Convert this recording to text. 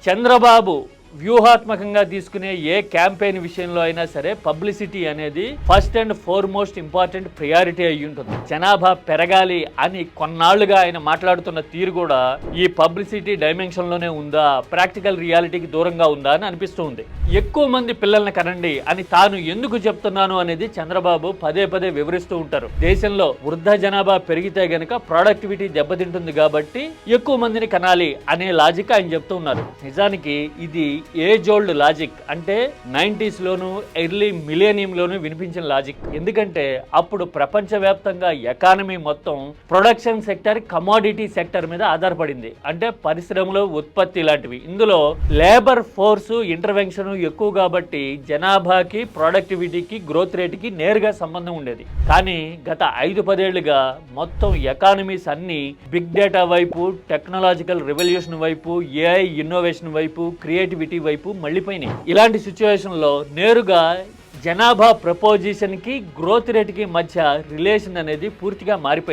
చంద్రబాబు వ్యూహాత్మకంగా తీసుకునే ఏ క్యాంపెయిన్ విషయంలో అయినా సరే పబ్లిసిటీ అనేది first and foremost important priority అయి ఉంటుంది. జనాభా పెరగాలి అని కొన్నాళ్లుగా ఆయన మాట్లాడుతున్న తీరు కూడా ఈ పబ్లిసిటీ డైమెన్షన్ లోనే ఉందా, ప్రాక్టికల్ రియాలిటీకి దూరంగా ఉందా అని అనిపిస్తూ ఉంది. ఎక్కువ మంది పిల్లల్ని కనండి అని తాను ఎందుకు చెప్తున్నాను అనేది చంద్రబాబు పదే పదే వివరిస్తూ ఉంటారు. దేశంలో వృద్ధ జనాభా పెరిగితే గనక ప్రొడక్టివిటీ దెబ్బతింటుంది కాబట్టి ఎక్కువ మందిని కనాలి అనే లాజిక్ ఆయన చెప్తూ ఉన్నారు. నిజానికి ఇది ఏజ్ ఓల్డ్ లాజిక్, అంటే 90s లోను ఎర్లీ మిలేనియంలోనూ వినిపించిన లాజిక్. ఎందుకంటే అప్పుడు ప్రపంచవ్యాప్తంగా ఎకానమీ మొత్తం ప్రొడక్షన్ సెక్టర్, కమోడిటీ సెక్టర్ మీద ఆధారపడింది. అంటే పరిశ్రమలు, ఉత్పత్తి లాంటివి. ఇందులో లేబర్ ఫోర్స్ ఇంటర్వెన్షన్ ఎక్కువ కాబట్టి జనాభాకి, ప్రొడక్టివిటీకి, గ్రోత్ రేట్కి నేరుగా సంబంధం ఉండేది. కానీ గత 5-10 ఏళ్లుగా మొత్తం ఎకానమీస్ అన్ని బిగ్ డేటా వైపు, టెక్నాలజికల్ రెవల్యూషన్ వైపు, ఏఐ ఇన్నోవేషన్ వైపు, క్రియేటివిటీ వైపు మళ్ళీపోయినాయి. ఇలాంటి సిచ్యువేషన్ లో నేరుగా జనాభా ప్రపోజిషన్ కి, గ్రోత్ రేట్ కి మధ్య రిలేషన్ అనేది పూర్తిగా మారిపోయింది.